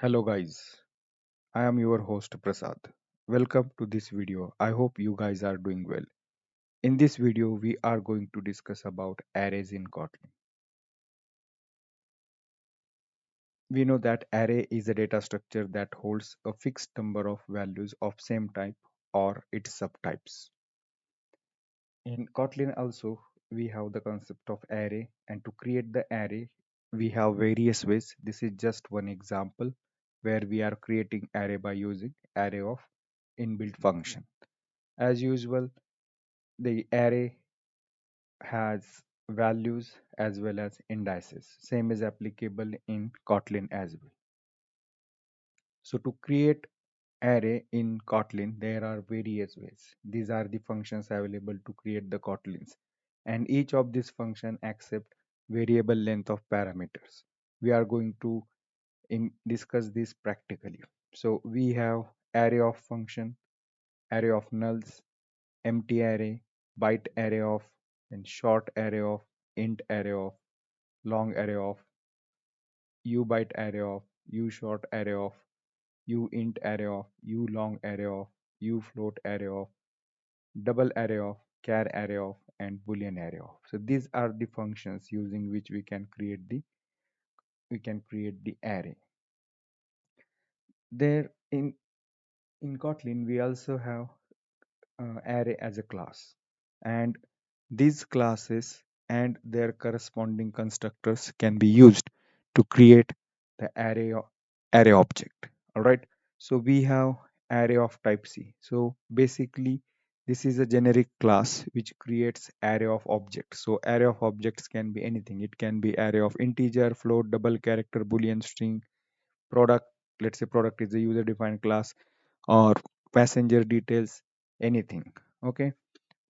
Hello guys, I am your host Prasad. Welcome to this video. I hope you guys are doing well. In this video, we are going to discuss about arrays in Kotlin. We know that array is a data structure that holds a fixed number of values of same type or its subtypes. In Kotlin also, we have the concept of array, and to create the array, we have various ways. This is just one example where we are creating array by using arrayOf inbuilt function. As usual, the array has values as well as indices. Same is applicable in Kotlin as well. So to create array in Kotlin, there are various ways. These are the functions available to create the Kotlins. And each of these function accept variable length of parameters. We are going to discuss this practically. So we have arrayOf function, arrayOfNulls, emptyArray, byteArrayOf, then shortArrayOf, intArrayOf, longArrayOf, ubyteArrayOf, ushortArrayOf, uintArrayOf, ulongArrayOf, ufloatArrayOf, doubleArrayOf, charArrayOf, and booleanArrayOf. So these are the functions using which we can create the array. There in Kotlin we also have array as a class, and these classes and their corresponding constructors can be used to create the array object. All right, so we have array of type C. So basically this is a generic class which creates array of objects. So array of objects can be anything. It can be array of integer, float, double character, boolean, string, product. Let's say product is a user defined class, or passenger details, anything. Okay,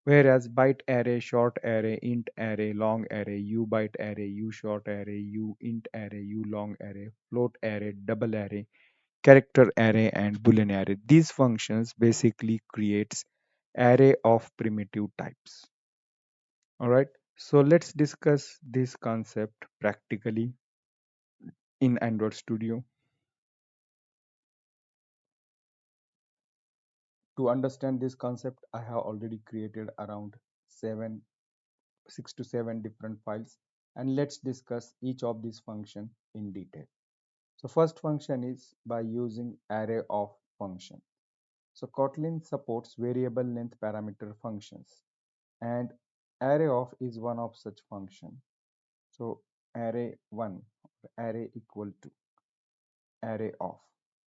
whereas byteArray, shortArray, intArray, longArray, ubyteArray, ushortArray, uintArray, ulongArray, floatArray, doubleArray, character array, and booleanArray, these functions basically creates array of primitive types. All right, so let's discuss this concept practically in Android Studio. To understand this concept, I have already created around 6 to 7 different files, and let's discuss each of these function in detail. So first function is by using arrayOf function. So Kotlin supports variable length parameter functions, and arrayOf is one of such function. So array1, array equal to arrayOf.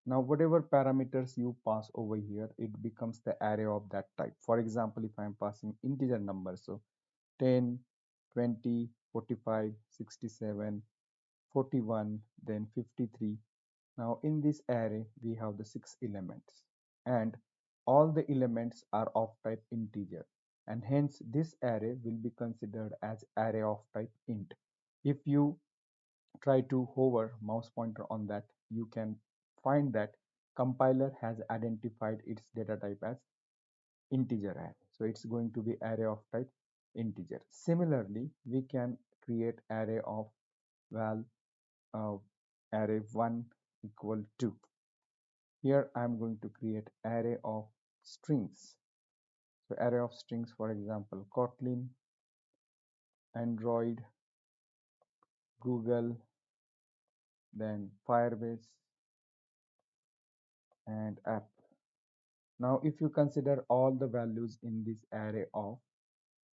Now whatever parameters you pass over here, it becomes the array of that type. For example, if I am passing integer numbers, so 10, 20, 45, 67, 41, then 53. Now in this array, we have the 6 elements, and all the elements are of type integer, and hence this array will be considered as array of type int. If you try to hover mouse pointer on that, you can find that compiler has identified its data type as integer array. So it's going to be array of type integer. Similarly, we can create array of val array1 equal to. Here I'm going to create array of strings. So array of strings, for example, Kotlin, Android, Google, then Firebase, and app. Now if you consider all the values in this array of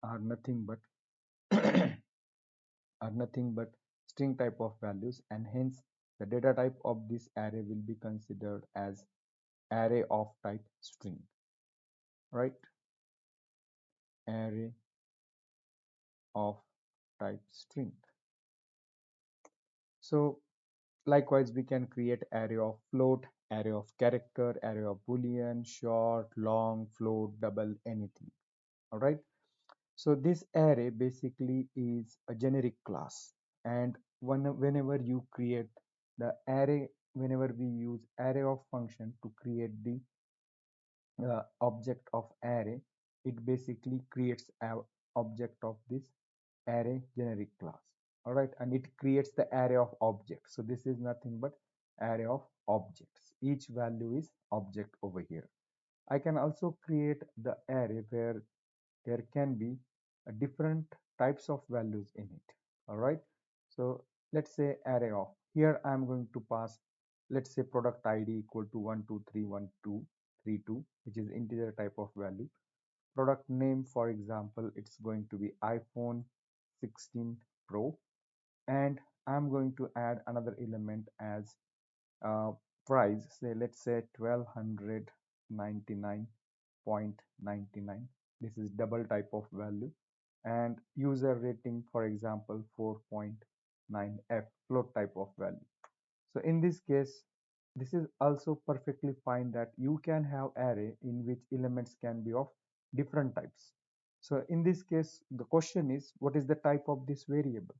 are nothing but are nothing but string type of values, and hence the data type of this array will be considered as array of type string, right? Array of type string. So likewise, we can create array of float, array of character, array of boolean, short, long, float, double, anything. All right, so this array basically is a generic class, and whenever you create the array, whenever we use array of function to create the object of array, it basically creates a object of this array generic class. All right, and it creates the array of objects. So this is nothing but array of objects. Each value is object over here. I can also create the array where there can be different types of values in it. All right. So let's say array of. Here I am going to pass, let's say product ID equal to 1231232, which is integer type of value. Product name, for example, it's going to be iPhone 16 Pro, and I'm going to add another element as price. Say let's say 1299.99. This is double type of value, and user rating, for example, 4.9f, float type of value. So in this case, this is also perfectly fine that you can have array in which elements can be of different types. So in this case, the question is, what is the type of this variable?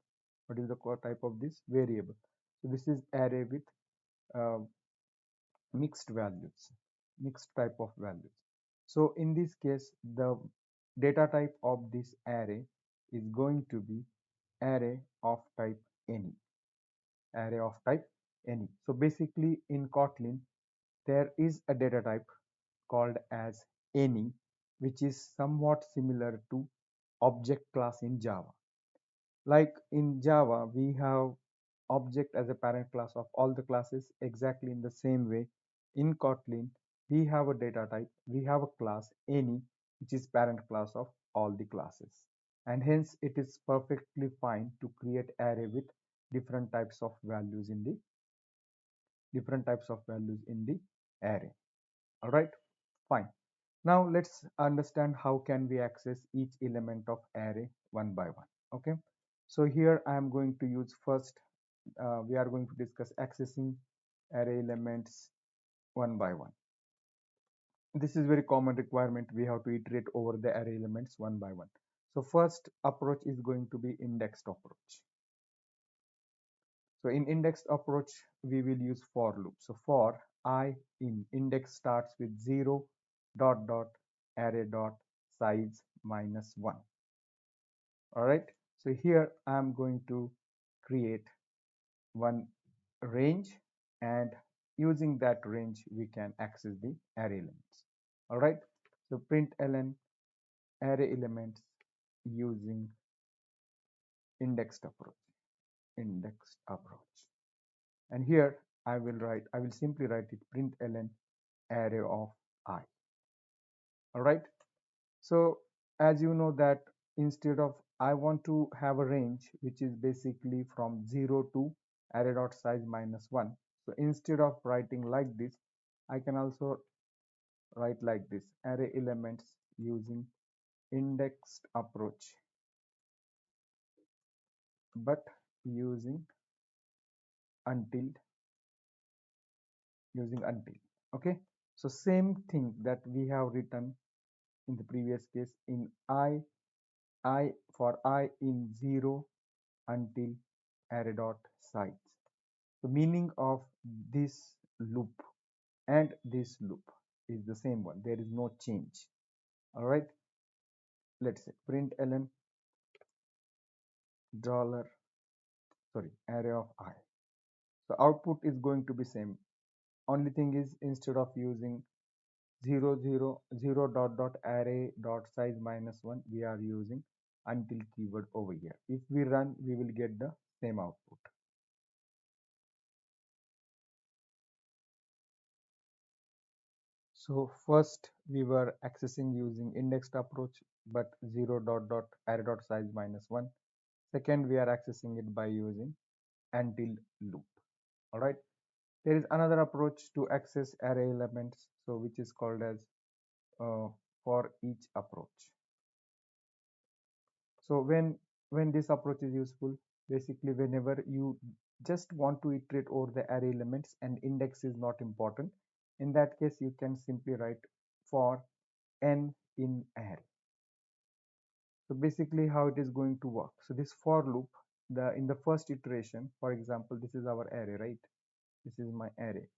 What is the type of this variable? So this is array with uh, mixed values, mixed type of values. So in this case, the data type of this array is going to be array of type any. Array of type any. So basically in Kotlin, there is a data type called as any, which is somewhat similar to object class in Java. Like in Java, we have object as a parent class of all the classes. Exactly in the same way, in Kotlin, we have a data type, we have a class any, which is parent class of all the classes. And hence it is perfectly fine to create array with different types of values in the array. All right, fine. Now let's understand how can we access each element of array one by one. Okay, so here I am going to use first, we are going to discuss accessing array elements one by one. This is very common requirement. We have to iterate over the array elements one by one. So first approach is going to be indexed approach. So in indexed approach, we will use for loop. So for I in index starts with 0 dot dot array dot size minus 1. All right. So here I am going to create one range, and using that range we can access the array elements. All right. So println array elements using indexed approach. And here I will simply write it println array of I. All right. So as you know that instead of, I want to have a range which is basically from 0 to array dot size minus 1. So instead of writing like this, I can also write like this: array elements using indexed approach, but using until okay. So same thing that we have written in the previous case in I for I in 0 until array dot size. The meaning of this loop and this loop is the same one. There is no change. All right. Let's say println dollar array of I. So output is going to be same. Only thing is, instead of using 0 dot dot array dot size minus 1, we are using until keyword over here. If we run, we will get the same output. So first we were accessing using indexed approach, but 0 dot dot array dot size minus 1. Second, we are accessing it by using until loop. All right. There is another approach to access array elements, so which is called as for each approach. So when this approach is useful, basically whenever you just want to iterate over the array elements and index is not important, in that case you can simply write for n in array. So basically how it is going to work. So this for loop, in the first iteration, for example, this is our array, right? This is my array.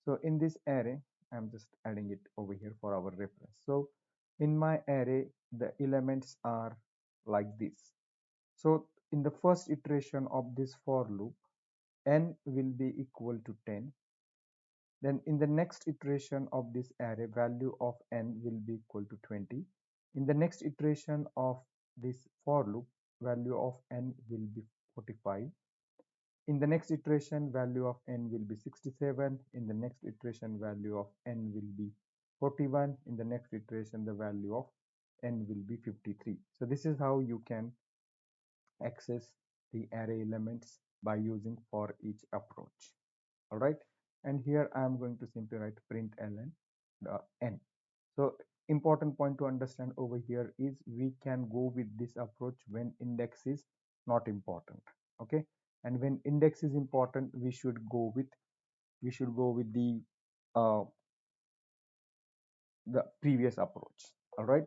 So in this array, I'm just adding it over here for our reference. So in my array, the elements are like this. So in the first iteration of this for loop, n will be equal to 10, Then in the next iteration of this array, value of n will be equal to 20. In the next iteration of this for loop, value of n will be 45. In the next iteration, value of n will be 67. In the next iteration, value of n will be 41. In the next iteration, the value of n will be 53. So this is how you can access the array elements by using for each approach. All right, and here I am going to simply write println n. So important point to understand over here is we can go with this approach when index is not important. Okay, and when index is important, we should go with uh, the previous approach. All right,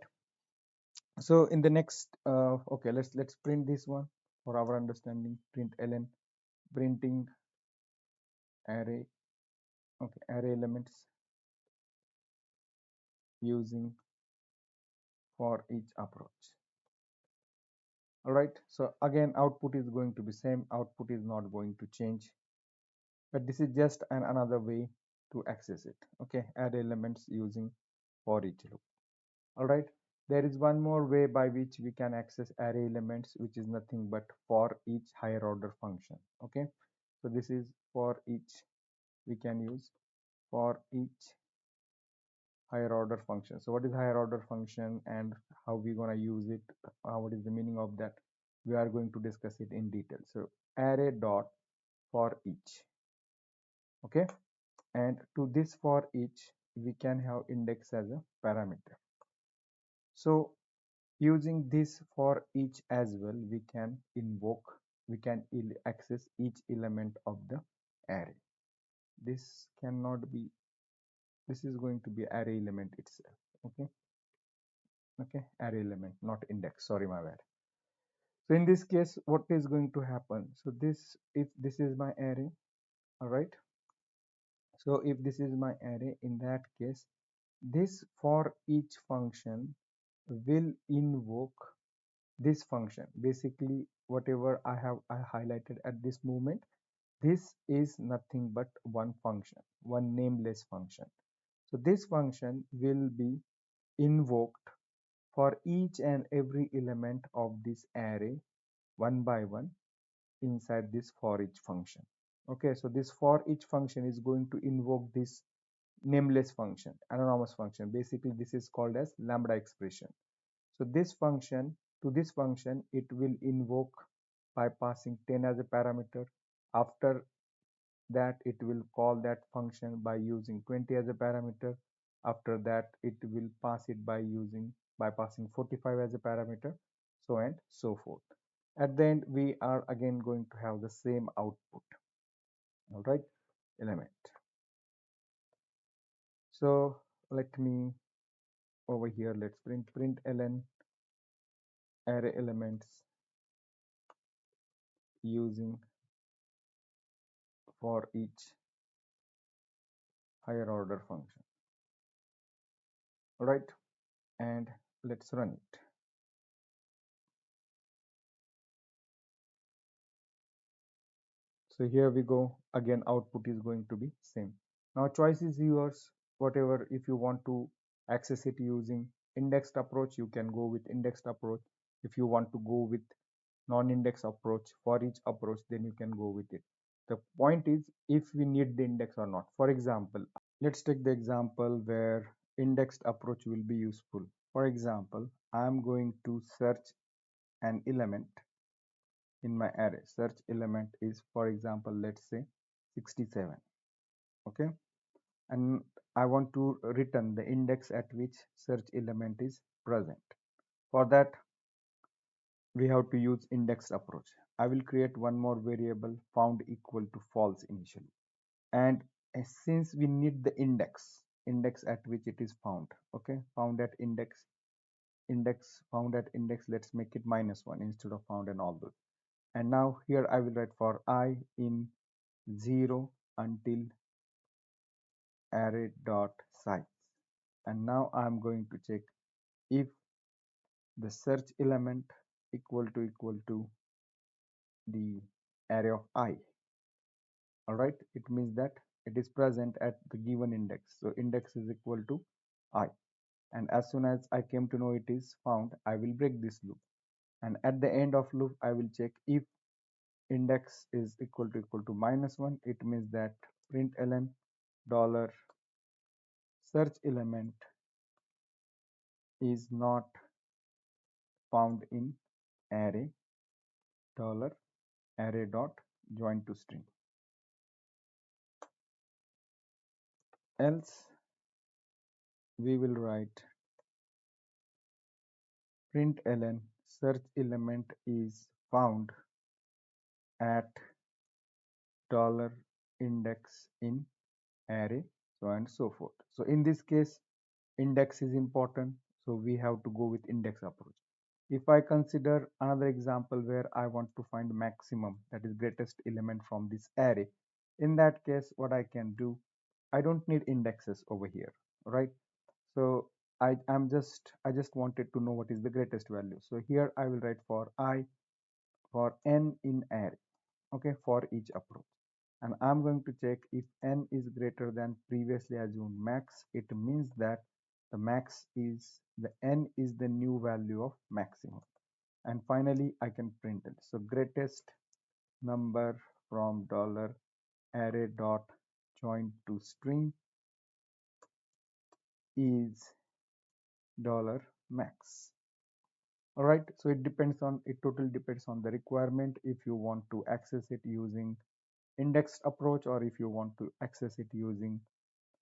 so in the next okay, let's print this one for our understanding. Println printing array, okay, array elements using for each approach. All right, so again output is going to be same, output is not going to change, but this is just another way to access it. Okay, array elements using for each loop. All right, there is one more way by which we can access array elements, which is nothing but for each higher order function. Okay, so this is for each, we can use for each higher order function. So what is higher order function and how we gonna use it, what is the meaning of that, we are going to discuss it in detail. So array dot for each. Okay, and to this for each we can have index as a parameter. So using this for each as well, we can access each element of the array. This cannot be, this is going to be array element itself. Okay, okay, array element, not index, sorry, my bad. So in this case, what is going to happen, so this, if this is my array, all right, so if this is my array, in that case this for each function will invoke this function. Basically whatever I highlighted at this moment, this is nothing but one function, one nameless function. So this function will be invoked for each and every element of this array one by one inside this for each function. Okay, so this for each function is going to invoke this nameless function, anonymous function. Basically this is called as lambda expression. So this function, to this function it will invoke by passing 10 as a parameter. After that it will call that function by using 20 as a parameter. After that it will pass it by passing 45 as a parameter, so and so forth. At the end we are again going to have the same output. All right, element. So let me over here, let's println array elements using for each higher order function. All right, and let's run it. So here we go, again output is going to be same. Now choice is yours, whatever, if you want to access it using indexed approach, you can go with indexed approach. If you want to go with non-index approach for each approach, then you can go with it. The point is if we need the index or not. For example, let's take the example where indexed approach will be useful. For example, I am going to search an element in my array. Search element is, for example, let's say 67. Okay, and I want to return the index at which search element is present. For that we have to use indexed approach. I will create one more variable, found equal to false initially, and since we need the index at which it is found. Okay, found at index, found at index, let's make it -1 instead of found and all those. And now here I will write for I in 0 until array dot size. And now I'm going to check if the search element equal to the array of I. All right, it means that it is present at the given index. So index is equal to I. And as soon as I came to know it is found, I will break this loop. And at the end of loop, I will check if index is equal to -1. It means that println dollar search element is not found in array dollar array dot join to string. Else we will write println search element is found at dollar index in array, so and so forth. So in this case, index is important, so we have to go with index approach. If I consider another example where I want to find maximum, that is greatest element from this array, in that case what I can do, I don't need indexes over here, right? So I just wanted to know what is the greatest value. So here I will write for I, for n in array, okay, for each approach. And I'm going to check if n is greater than previously assumed max. It means that the n is the new value of maximum. And finally I can print it. So greatest number from dollar array dot join to string is dollar max. All right, so it totally depends on the requirement, if you want to access it using indexed approach or if you want to access it using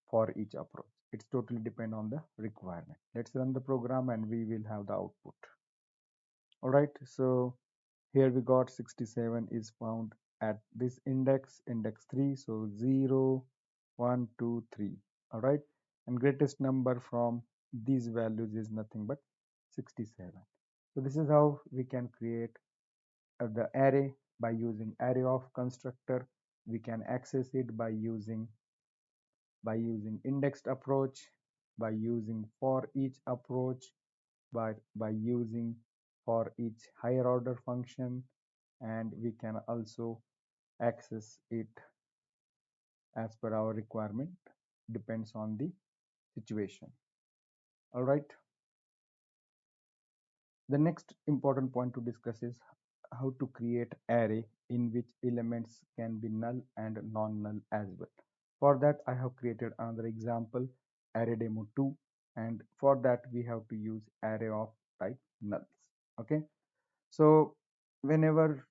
for each approach. It's totally depend on the requirement. Let's run the program and we will have the output. All right, so here we got 67 is found at this index 3, so 0 1 2 3. All right, and greatest number from these values is nothing but 67. So this is how we can create the array by using arrayOf constructor. We can access it by using indexed approach, by using for each approach, by using for each higher order function, and we can also access it as per our requirement, depends on the situation. All right, the next important point to discuss is how to create array in which elements can be null and non-null as well. For that I have created another example, array demo 2, and for that we have to use array of type nulls. Okay, so whenever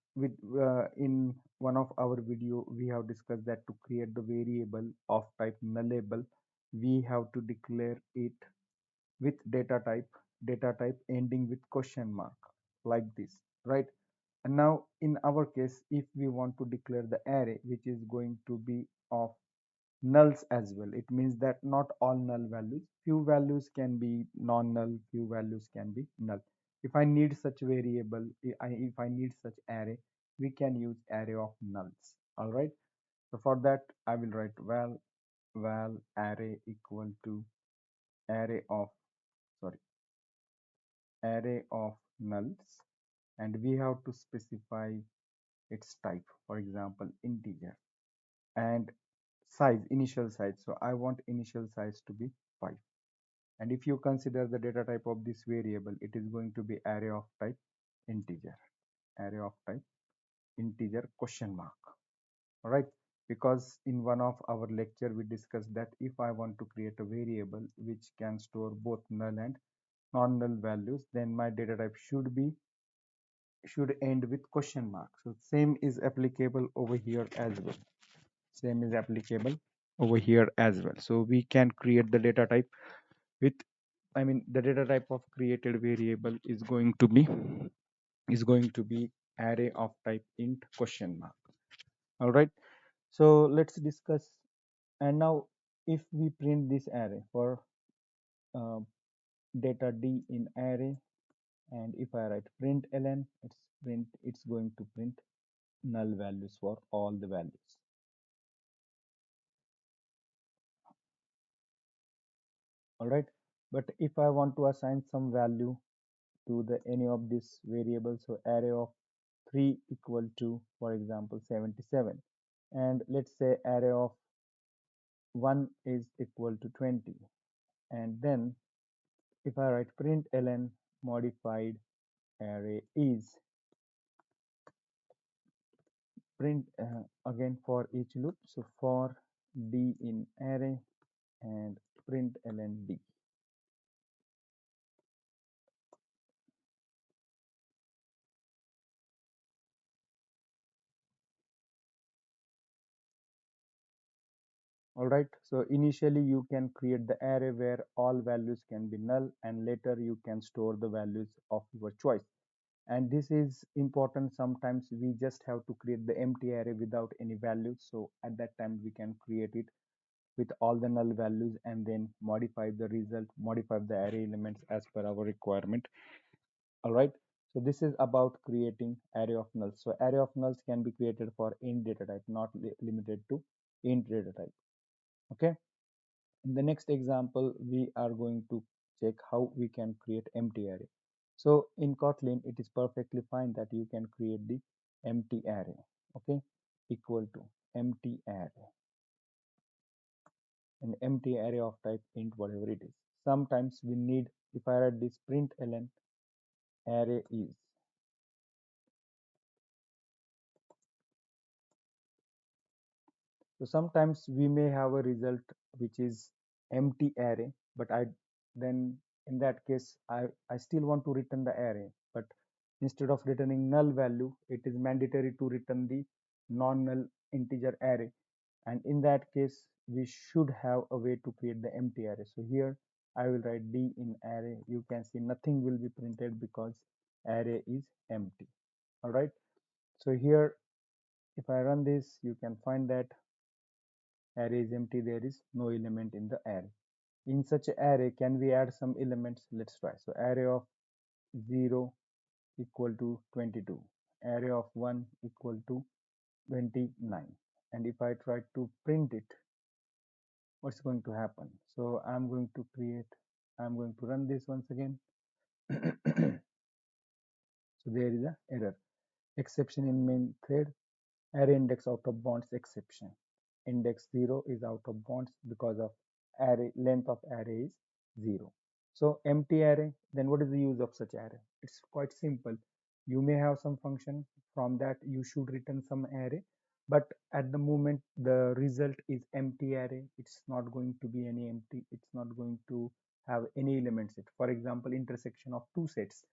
in one of our video we have discussed that to create the variable of type nullable, we have to declare it with data type ending with question mark, like this, right? And now in our case, if we want to declare the array which is going to be of nulls as well, it means that not all null values, few values can be non-null, few values can be null. If I need such variable, if I need such array, we can use array of nulls. All right, so for that I will write val array equal to array of sorry array of nulls, and we have to specify its type, for example integer, and initial size. So I want initial size to be 5. And if you consider the data type of this variable, it is going to be array of type integer, array of type integer question mark. All right, because in one of our lecture we discussed that if I want to create a variable which can store both null and non-null values, then my data type should end with question mark. So same is applicable over here as well. Same is applicable over here as well. So we can create the data type with, the data type of created variable is going to be array of type int question mark. All right, so let's discuss. And now if we print this array for uh, data d in array, and if I write println, it's going to print null values for all the values. All right, but if I want to assign some value to the any of these variables, so array of 3 equal to, for example, 77, and let's say array of 1 is equal to 20, and then if I write println modified array is print again for each loop, so for d in array and println d. All right, so initially you can create the array where all values can be null, and later you can store the values of your choice. And this is important. Sometimes we just have to create the empty array without any values, so at that time we can create it with all the null values and then modify the result, modify the array elements as per our requirement. All right, so this is about creating array of nulls. So array of nulls can be created for int data type, not limited to int data type. Okay, in the next example we are going to check how we can create empty array. So in Kotlin it is perfectly fine that you can create the empty array. Okay, equal to empty array, an empty array of type int, whatever it is. Sometimes we need, if I write this println array is, so sometimes we may have a result which is empty array, but I then in that case I still want to return the array, but instead of returning null value, it is mandatory to return the non-null integer array, and in that case we should have a way to create the empty array. So here I will write d in array. You can see nothing will be printed because array is empty. All right, so here if I run this, you can find that array is empty, there is no element in the array. In such an array, can we add some elements? Let's try. So array of 0 equal to 22, array of 1 equal to 29, and if I try to print it, what's going to happen? So I'm going to run this once again. So there is a error, exception in main thread, array index out of bounds exception. Index 0 is out of bounds because of array length of array is 0. So empty array, then what is the use of such array? It's quite simple. You may have some function, from that you should return some array, but at the moment the result is empty array. It's not going to be any empty, it's not going to have any elements. For example, intersection of two sets,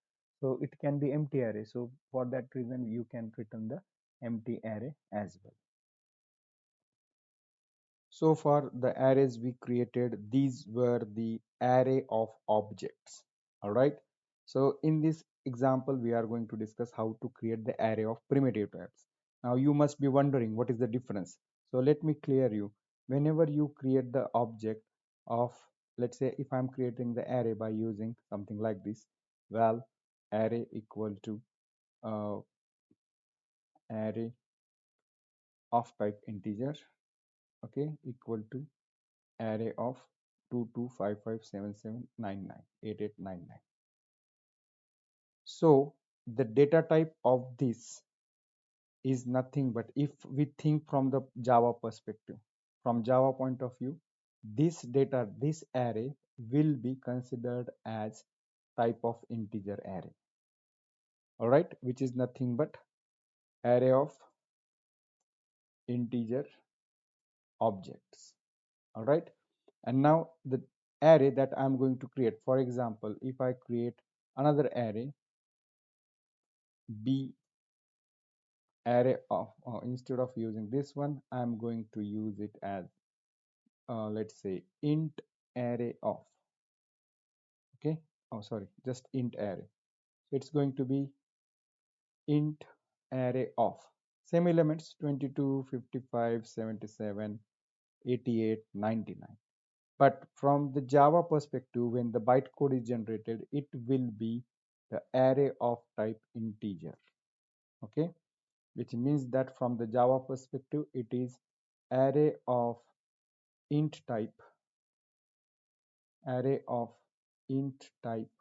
so it can be empty array. So for that reason you can return the empty array as well. So far the arrays we created, these were the array of objects. All right, so in this example we are going to discuss how to create the array of primitive types. Now you must be wondering what is the difference. So let me clear you. Whenever you create the object of, let's say if I'm creating the array by using something like this, val array equal to array of type integer, okay, equal to array of 225577998899. So the data type of this is nothing but, if we think from the Java perspective, from Java point of view, this data, this array will be considered as type of integer array. All right, which is nothing but array of integer objects. All right, and now the array that I'm going to create, for example, if I create another array b array of, instead of using this one, I'm going to use it as let's say int array of, okay, oh sorry, just int array. So it's going to be int array of same elements 22 55 77 88 99. But from the Java perspective, when the bytecode is generated, it will be the array of type integer, okay, which means that from the Java perspective it is array of int type, array of int type,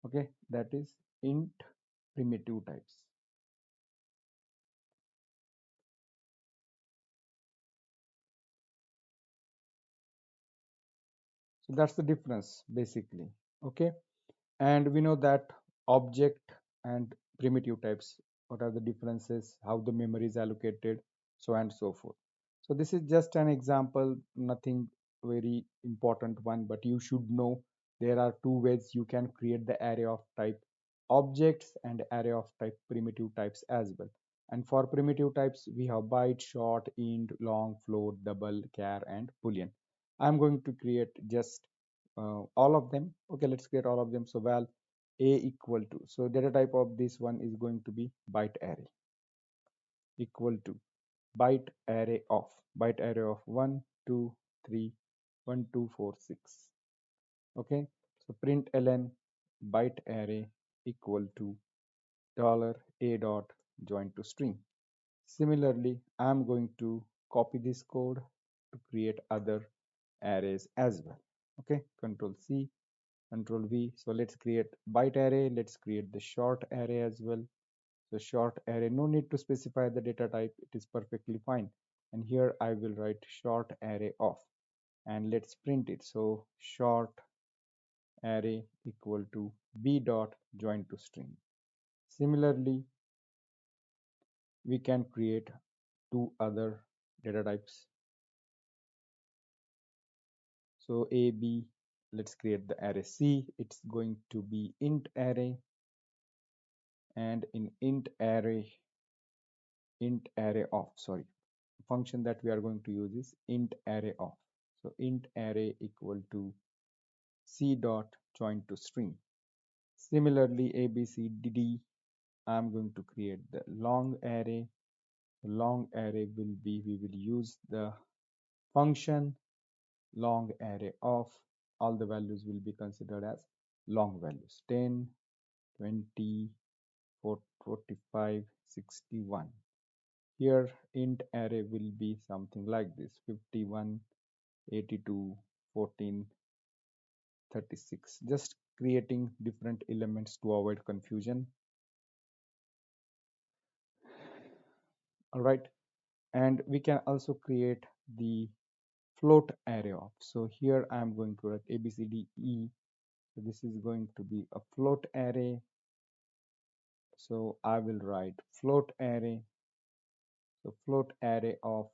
okay, that is int primitive types. So that's the difference basically. Okay. And we know that object and primitive types, what are the differences, how the memory is allocated, so and so forth. So this is just an example, nothing very important one, but you should know there are two ways you can create the array of type objects and array of type primitive types as well. And for primitive types, we have byte, short, int, long, float, double, char, and boolean. I'm going to create just all of them. Okay, let's create all of them. So val a equal to, so data type of this one is going to be byte array equal to byte array of 1 2 3 1 2 4 6. Okay, so print ln byte array equal to dollar a dot join to string. Similarly, I'm going to copy this code to create other arrays as well. Okay, control C, control V. So let's create byte array. Let's create the short array as well. So short array, no need to specify the data type. It is perfectly fine. And here I will write short array of, and let's print it. So short array equal to b dot join to string. Similarly, we can create two other data types. So a, b, let's create the array C. It's going to be int array, and in int array of, sorry, function that we are going to use is int array of. So int array equal to c dot join to string. Similarly, a b c d d, I'm going to create the long array. Long array will be, we will use the function long array of, all the values will be considered as long values, 10 20 45 61. Here int array will be something like this, 51 82 14 36, just creating different elements to avoid confusion. All right, and we can also create the float array of. So here I am going to write a b c d e. So this is going to be a float array. So I will write float array. So float array of,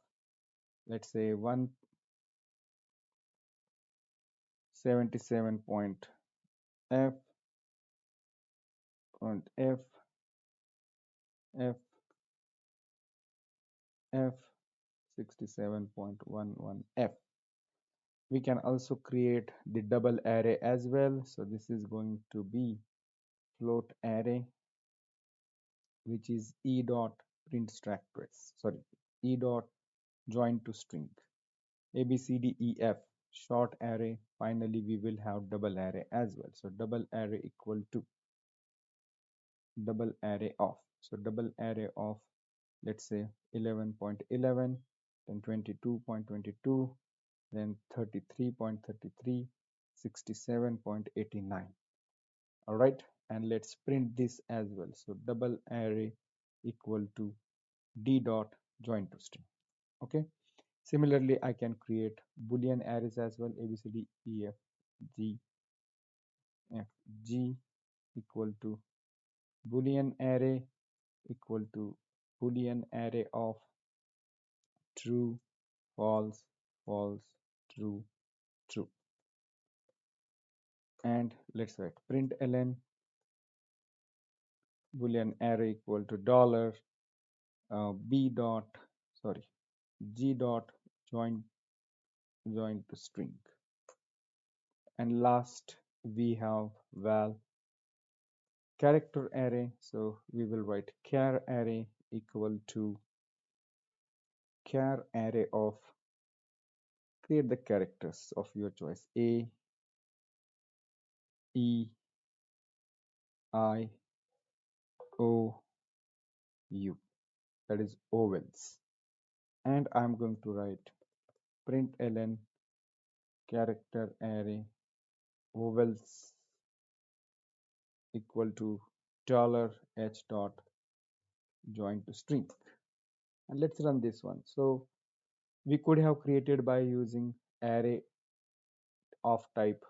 let's say 177 point f point f f f 67.11 f. We can also create the double array as well. So this is going to be float array, which is e dot print stack trace, sorry, e dot join to string, a b c d e f short array. Finally, we will have double array as well. So double array equal to double array of. So double array of, let's say 11.11, then 22.22, then 33.33, 67.89. All right, and let's print this as well. So double array equal to d dot join to string. Okay, similarly I can create boolean arrays as well, a b c d e f g f g equal to boolean array equal to boolean array of true false false true true. And let's write print ln boolean array equal to dollar b dot, sorry, g dot join to string. And last we have val character array. So we will write char array equal to char array of, create the characters of your choice, a e I o u, that is ovals. And I'm going to write print ln character array ovals equal to dollar h dot join to string. And let's run this one. So we could have created by using array of type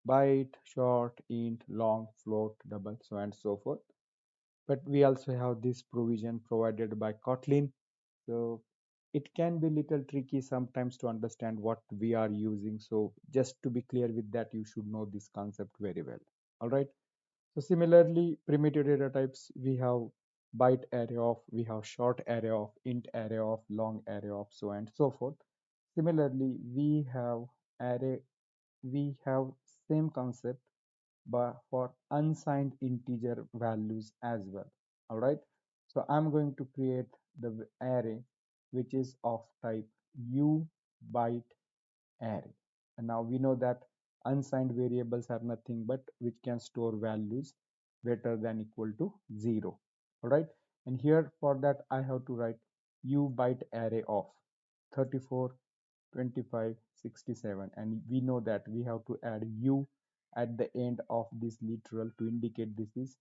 byte, short, int, long, float, double, so and so forth. But we also have this provision provided by Kotlin. So it can be little tricky sometimes to understand what we are using. So just to be clear with that, you should know this concept very well. All right. So similarly, primitive data types, we have byteArrayOf, we have shortArrayOf, intArrayOf, longArrayOf, so and so forth. Similarly, we have same concept but for unsigned integer values as well. All right. So I'm going to create the array which is of type ubyteArray. And now we know that unsigned variables are nothing but which can store values greater than equal to 0. All right. And here for that I have to write ubyteArray of 34, 25, 67, and we know that we have to add u at the end of this literal to indicate this is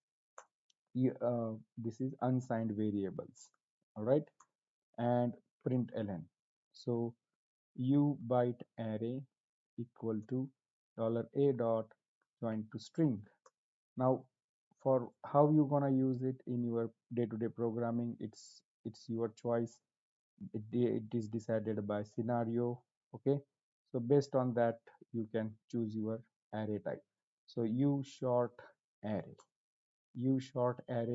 unsigned variables. All right. And println. So u byte array equal to $a dot join to string. Now for how you gonna use it in your day-to-day programming, it's your choice. It is decided by scenario. Okay, so based on that you can choose your array type. So ushortArray,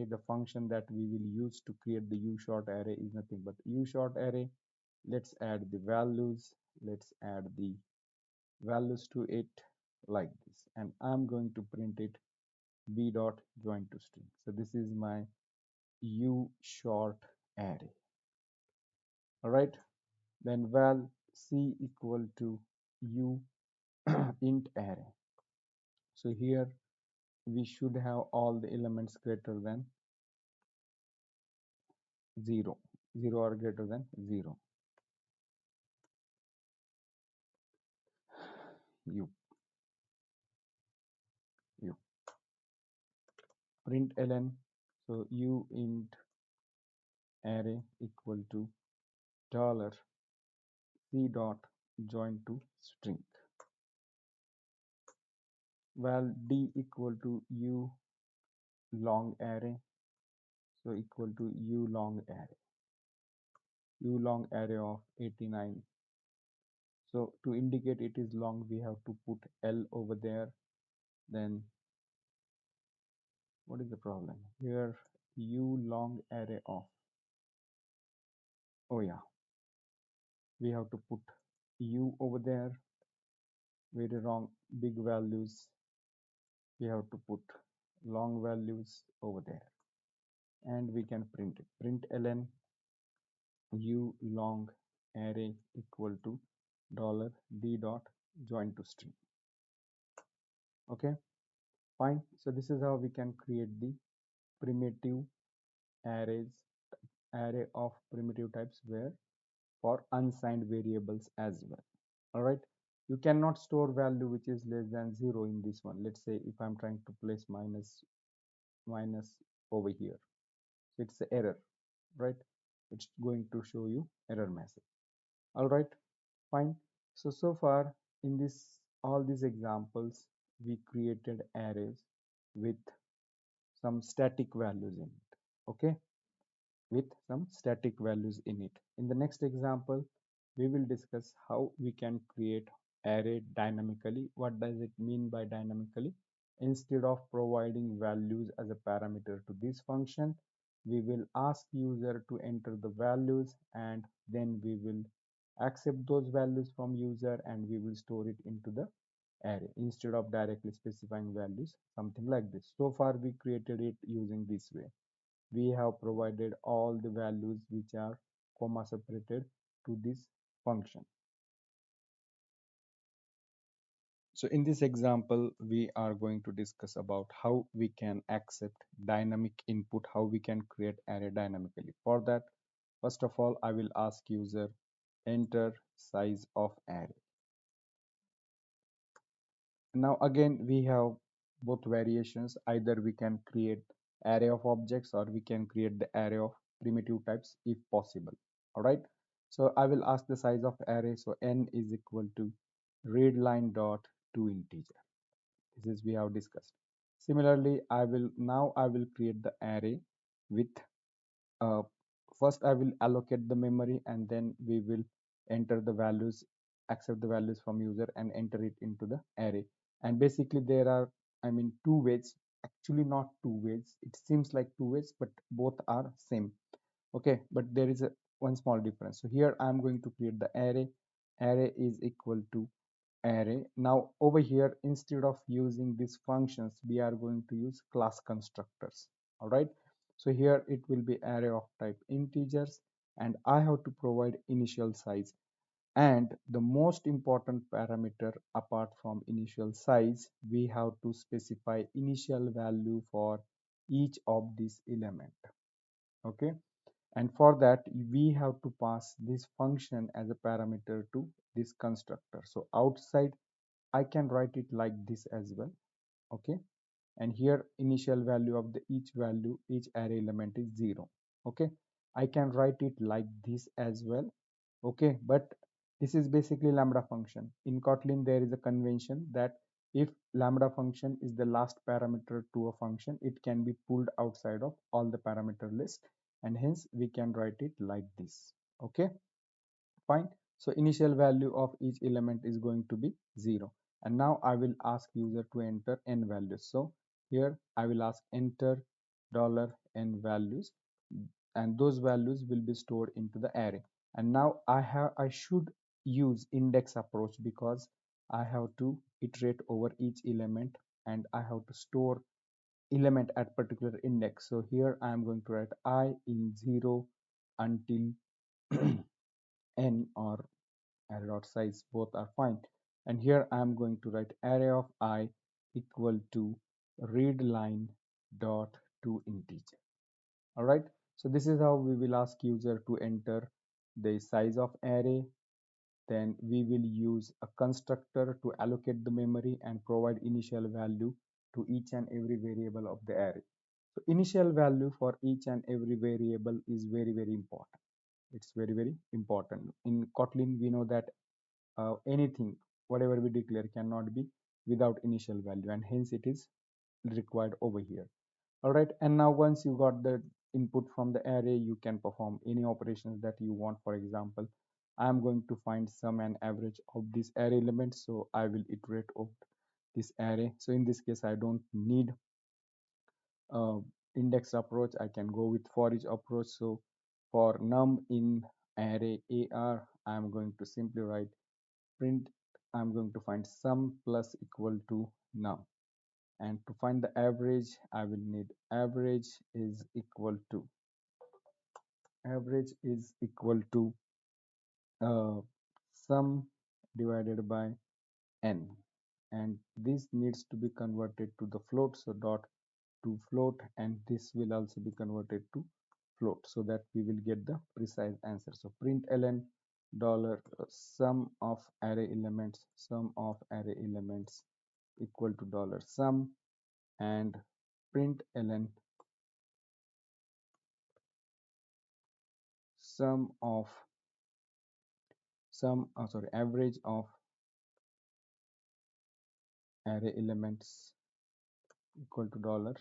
the function that we will use to create the ushortArray is nothing but ushortArray. Let's add the values. Let's add the values to it like this, and I'm going to print it b dot join to string. So this is my ushortArray. All right. Then val c equal to u int array. So here we should have all the elements greater than 0, 0 or greater than 0. u u println. So uint array equal to dollar c dot join to string. Val d equal to u long array, so equal to ulongArray of 89. So to indicate it is long, we have to put L over there. Then what is the problem here? ULongArray of, oh yeah, we have to put U over there. Very wrong, big values. We have to put long values over there, and we can print it. Println ULongArray equal to $d dot join to string. Okay, fine. So this is how we can create the primitive arrays, array of primitive types where for unsigned variables as well. All right. You cannot store value which is less than 0 in this one. Let's say if I'm trying to place minus over here, so it's an error, right? It's going to show you error message. All right, fine. So far in this all these examples, we created arrays with some static values in it. Okay, with some static values in it. In the next example, we will discuss how we can create array dynamically. What does it mean by dynamically? Instead of providing values as a parameter to this function, we will ask user to enter the values, and then we will accept those values from user and we will store it into the array instead of directly specifying values, something like this. So far we created it using this way. We have provided all the values which are comma separated to this function. So in this example, we are going to discuss about how we can accept dynamic input, how we can create array dynamically. For that, first of all, I will ask user enter size of array. Now again, we have both variations. Either we can create array of objects or we can create the array of primitive types if possible. All right. So I will ask the size of array. So n is equal to readline dot to integer. This is we have discussed. Similarly, I will create the array with uh, first I will allocate the memory, and then we will enter the values, accept the values from user and enter it into the array. And basically there are, I mean, two ways, actually not two ways, it seems like two ways, but both are same. Okay, but there is a one small difference. So here I'm going to create the array is equal to array. Now over here, instead of using these functions, we are going to use class constructors. All right, so here it will be array of type integers, and I have to provide initial size. And the most important parameter apart from initial size, we have to specify initial value for each of these element. Okay, and for that we have to pass this function as a parameter to this constructor. So outside I can write it like this as well. Okay, and here initial value of the each value, each array element is 0. Okay, I can write it like this as well. Okay, but this is basically lambda function. In Kotlin there is a convention that if lambda function is the last parameter to a function, it can be pulled outside of all the parameter list, and hence we can write it like this. Okay, fine. So initial value of each element is going to be 0, and now I will ask user to enter n values. So here I will ask enter $n values, and those values will be stored into the array. And now I should use index approach, because I have to iterate over each element and I have to store element at particular index. So here I am going to write I in 0 until n, or array dot size, both are fine. And here I am going to write array of I equal to read line dot to integer. All right, so this is how we will ask user to enter the size of array. Then we will use a constructor to allocate the memory and provide initial value to each and every variable of the array. So initial value for each and every variable is very important. It's very important. In Kotlin we know that anything whatever we declare cannot be without initial value, and hence it is required over here. All right, and now once you got the input from the array, you can perform any operations that you want. For example, I am going to find sum and average of this array elements, so I will iterate over this array. So in this case I don't need uh, index approach, I can go with for each approach. So for num in array ar, I am going to simply write print, I'm going to find sum plus equal to num, and to find the average I will need average is equal to uh, sum divided by n, and this needs to be converted to the float. So dot to float, and this will also be converted to float, so that we will get the precise answer. So print ln dollar sum of array elements equal to dollar sum, and print ln sum of average of array elements equal to dollar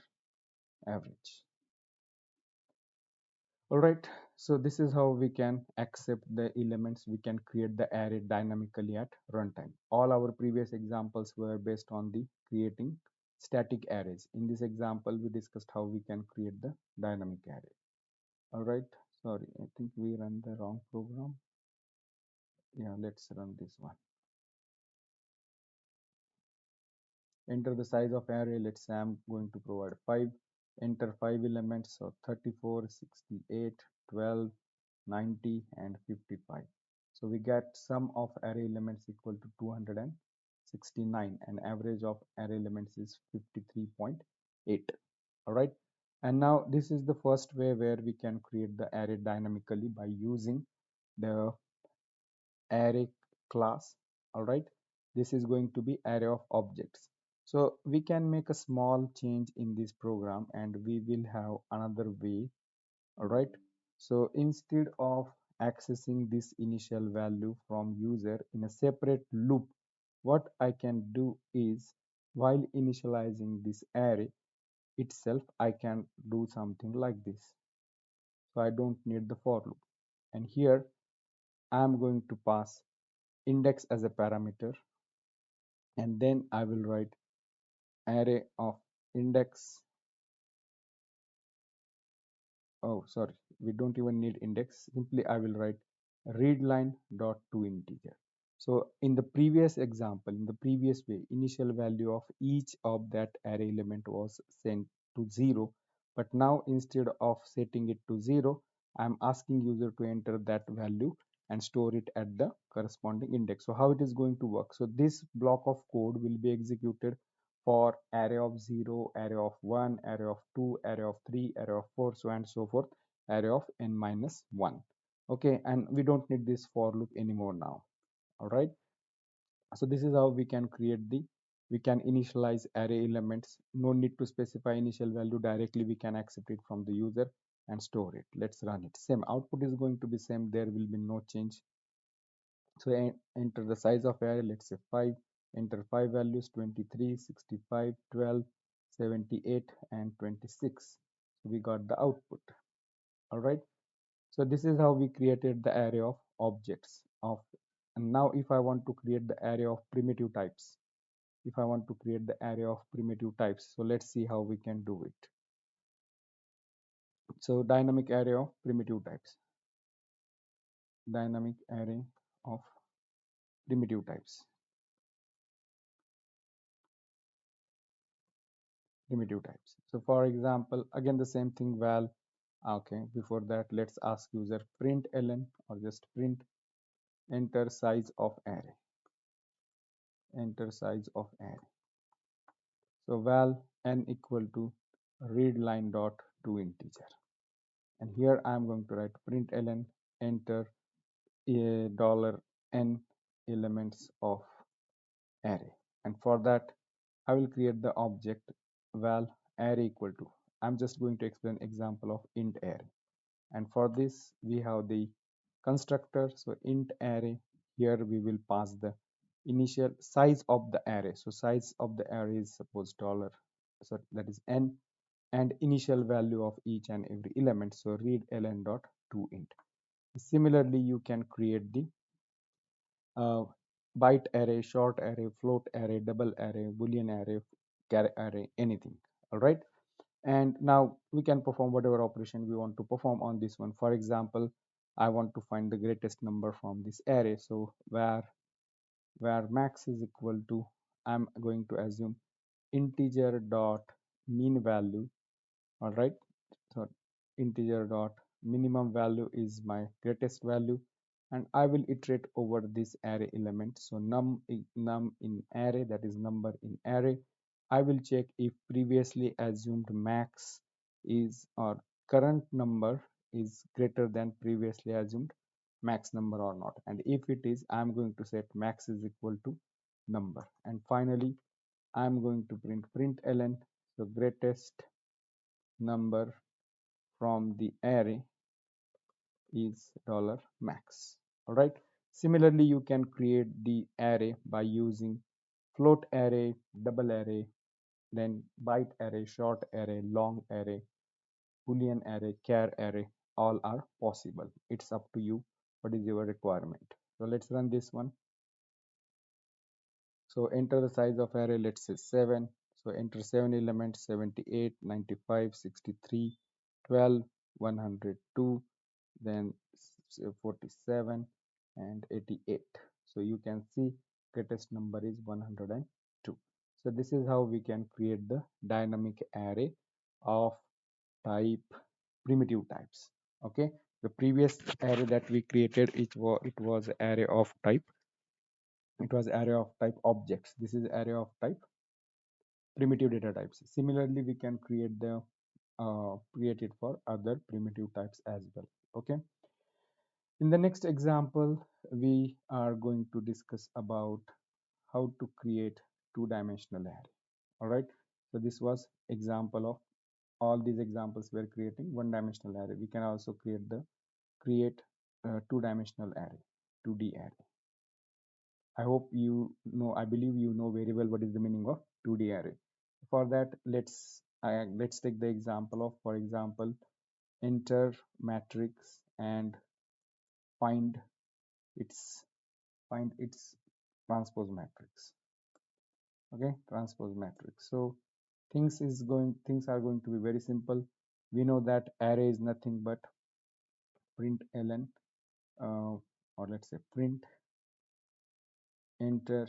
average. All right, so this is how we can accept the elements. We can create the array dynamically at runtime. All our previous examples were based on the creating static arrays. In this example we discussed how we can create the dynamic array. All right, sorry, I think we run the wrong program. Yeah, let's run this one. Enter the size of array. Let's say I'm going to provide 5. Enter 5 elements, so 34, 68, 12, 90 and 55. So we get sum of array elements equal to 269, and average of array elements is 53.8. All right, and now this is the first way where we can create the array dynamically by using the array class. All right, this is going to be array of objects. So we can make a small change in this program and we will have another way. All right, so instead of accessing this initial value from user in a separate loop, what I can do is, while initializing this array itself, I can do something like this. So I don't need the for loop. And here I am going to pass index as a parameter, and then I will write array of index. Oh, sorry, we don't even need index. Simply I will write readline dot to integer. So in the previous example, in the previous way, initial value of each of that array element was sent to 0. But now instead of setting it to 0, I'm asking user to enter that value and store it at the corresponding index. So how it is going to work? So this block of code will be executed for array of 0, array of 1, array of 2, array of 3, array of 4, so on and so forth, array of n minus 1. Okay, and we don't need this for loop anymore now. All right, so this is how we can create the, we can initialize array elements. No need to specify initial value, directly we can accept it from the user and store it. Let's run it. Same output is going to be same, there will be no change. So enter the size of array, let's say 5. Enter 5 values: 23, 65, 12, 78 and 26. So we got the output. All right, so this is how we created the array of objects of. And now if I want to create the array of primitive types, if I want to create the array of primitive types, so let's see how we can do it. So dynamic array of primitive types, dynamic array of primitive types, primitive types. So for example, again the same thing, val. Okay, before that let's ask user print ln, or just print enter size of array, enter size of array. So val n equal to readline dot to integer, and here I am going to write print ln enter a dollar n elements of array, and for that I will create the object val array equal to, I'm just going to explain example of int array. And for this we have the constructor. So int array, here we will pass the initial size of the array. So size of the array is suppose dollar, so that is n, and initial value of each and every element. So read ln dot to int. Similarly you can create the byte array, short array, float array, double array, boolean array, char array, anything. All right, and now we can perform whatever operation we want to perform on this one. For example, I want to find the greatest number from this array. So where max is equal to, I'm going to assume integer dot mean value. All right, so integer dot minimum value is my greatest value, and I will iterate over this array element. So num in array, that is number in array. I will check if previously assumed max is, or current number is greater than previously assumed max number or not, and if it is, I'm going to set max is equal to number. And finally I'm going to print ln, so greatest number from the array is $max. All right, similarly you can create the array by using float array, double array, then byte array, short array, long array, boolean array, char array. All are possible, it's up to you what is your requirement. So let's run this one. So enter the size of array, let's say 7. So enter 7 elements: 78, 95, 63, 12, 102, then 47 and 88. So you can see greatest number is 102. So this is how we can create the dynamic array of type primitive types. Okay, the previous array that we created, it was array of type, it was array of type objects. This is array of type primitive data types. Similarly we can create the create it for other primitive types as well. Okay, in the next example we are going to discuss about how to create two-dimensional array. All right, so this was example of, all these examples were creating one-dimensional array. We can also create two-dimensional array, 2D array. I hope I believe you know very well what is the meaning of 2D array. For that, let's take the example of, for example, enter matrix and find its find its transpose matrix. Okay, transpose matrix. So things are going to be very simple. We know that array is nothing but print ln, or let's say print enter,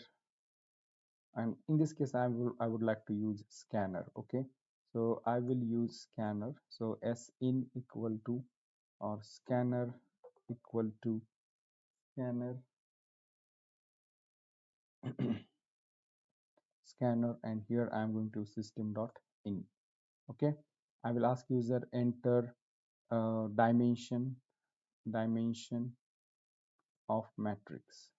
and in this case I would like to use scanner. Okay, so I will use scanner. So sin equal to, or scanner equal to scanner scanner, and here I am going to system dot in. Okay, I will ask user enter dimension of matrix,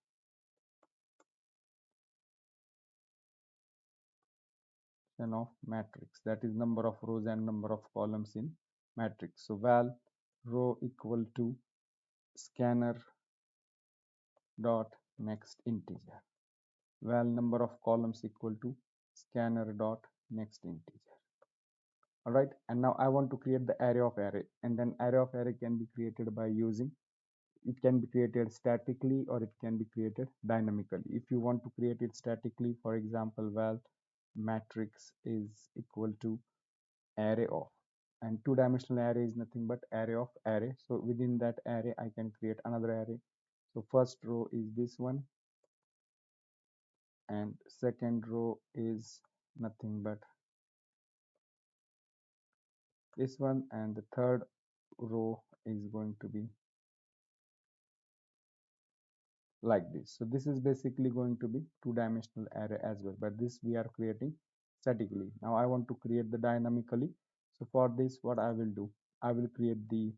and of matrix, that is number of rows and number of columns in matrix. So val row equal to scanner dot next integer, val number of columns equal to scanner dot next integer. All right, and now I want to create the array of array, and then array of array can be created by using, it can be created statically or it can be created dynamically. If you want to create it statically, for example, val matrix is equal to array of, and two-dimensional array is nothing but array of array. So within that array I can create another array. So first row is this one, and second row is nothing but this one, and the third row is going to be like this. So this is basically going to be two-dimensional array as well, but this we are creating statically. Now I want to create the dynamically. So for this, what I will do, I will create the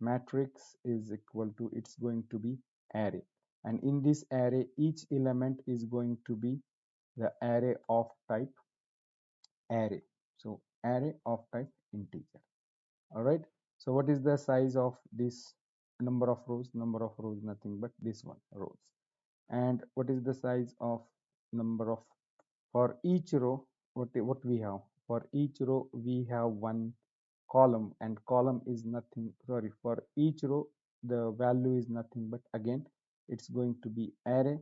matrix is equal to, it's going to be array, and in this array each element is going to be the array of type array. So array of type integer. All right, so what is the size of this number of rows? Number of rows nothing but this one, rows. And what is the size of number of, for each row, what we have, for each row we have one column, and column is nothing, sorry, for each row the value is nothing but, again, it's going to be array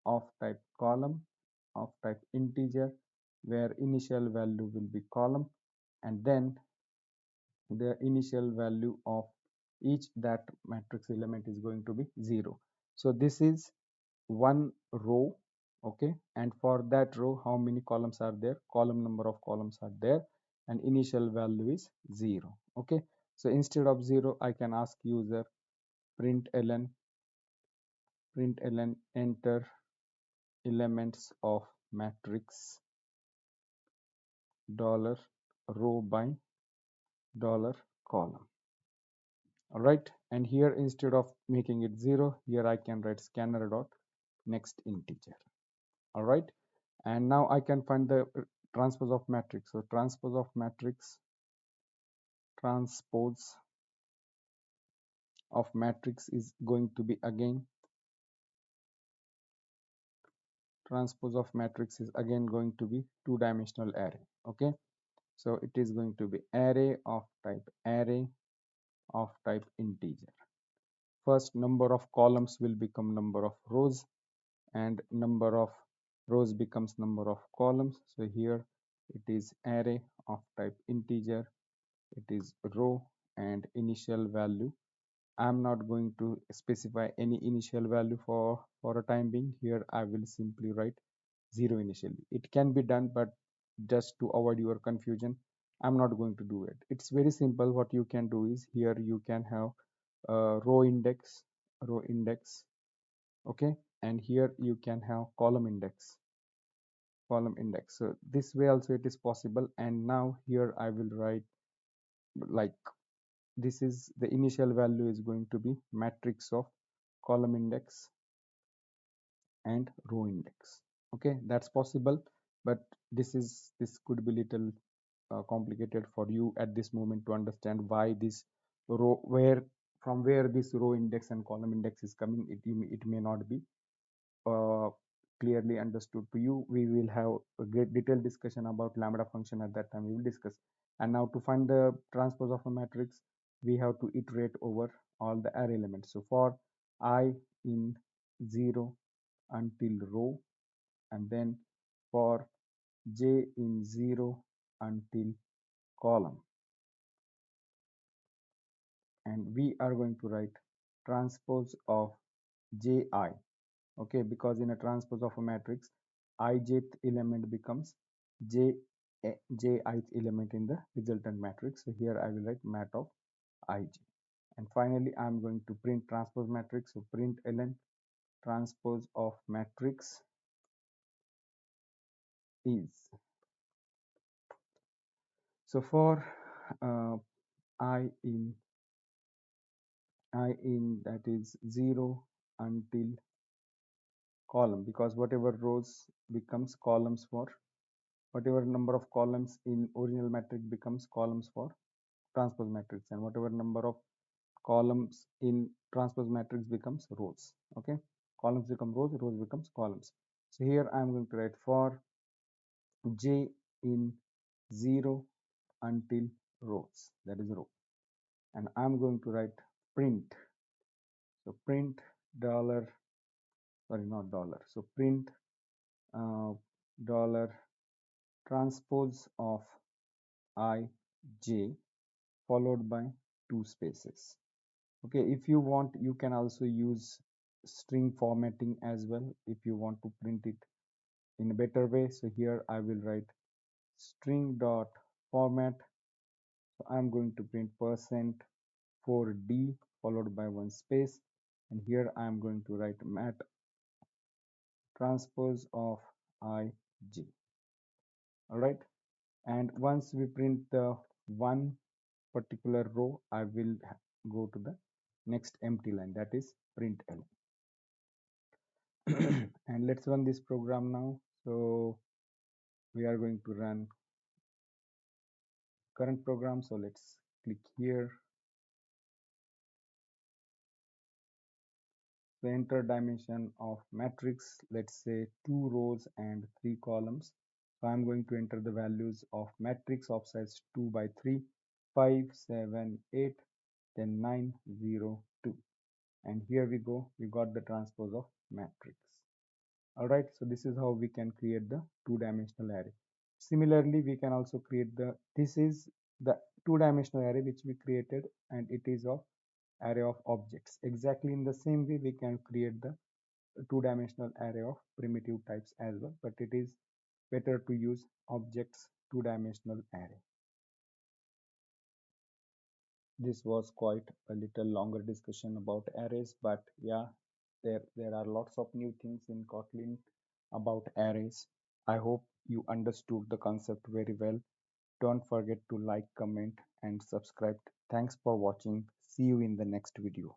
of type column, of type integer, where initial value will be column, and then the initial value of each that matrix element is going to be 0. So this is one row. Okay, and for that row how many columns are there? Column number of columns are there, and initial value is 0. Okay, so instead of 0 I can ask user print ln enter elements of matrix dollar row by dollar column. All right, and here instead of making it 0, here I can write scanner dot next integer. All right, and now I can find the transpose of matrix. So transpose of matrix, transpose of matrix is going to be, again, transpose of matrix is again going to be two-dimensional array. Okay, so it is going to be array of type integer. First, number of columns will become number of rows, and number of rows becomes number of columns. So here it is array of type integer, it is row, and initial value, I'm not going to specify any initial value for a time being. Here I will simply write 0 initially. It can be done, but just to avoid your confusion, I'm not going to do it. It's very simple. What you can do is, here you can have row index, okay, and here you can have column index, so this way also it is possible. And now here I will write, like, this is the initial value is going to be matrix of column index and row index. Okay, that's possible, but this could be little complicated for you at this moment to understand why this row, where from where this row index and column index is coming. It may not be uh, clearly understood to you. We will have a great detailed discussion about lambda function at that time. We will discuss. And now to find the transpose of a matrix, we have to iterate over all the array elements. So for I in 0 until row, and then for j in 0 until column, and we are going to write transpose of ji. Okay, because in a transpose of a matrix, ijth element becomes j jith element in the resultant matrix. So here I will write mat of ij. And finally, I'm going to print transpose matrix. So print ln transpose of matrix is. So for uh, I in that is 0 until column, because whatever rows becomes columns for whatever number of columns in original matrix becomes columns for transpose matrix, and whatever number of columns in transpose matrix becomes rows. Okay, columns become rows, rows becomes columns. So here I am going to write for j in 0 until rows, that is row, and I'm going to write print. So print dollar, sorry, not dollar, so print dollar transpose of I j followed by two spaces. Okay, if you want, you can also use string formatting as well if you want to print it in a better way. So here I will write string dot format. So I'm going to print percent for d followed by one space, and here I'm going to write mat transpose of I j. All right, and once we print the one particular row, I will go to the next empty line, that is print l. And let's run this program now. So we are going to run current program. So let's click here. So enter dimension of matrix, let's say 2 rows and 3 columns. So I'm going to enter the values of matrix of size 2 by 3, 5, 7, 8, then 9, 0, 2. And here we go, we got the transpose of matrix. All right, so this is how we can create the two-dimensional array. Similarly, we can also create this is the two-dimensional array which we created, and it is of array of objects. Exactly in the same way, we can create the two-dimensional array of primitive types as well, but it is better to use objects two-dimensional array. This was quite a little longer discussion about arrays, but yeah, there are lots of new things in Kotlin about arrays. I hope you understood the concept very well. Don't forget to like, comment, and subscribe. Thanks for watching. See you in the next video.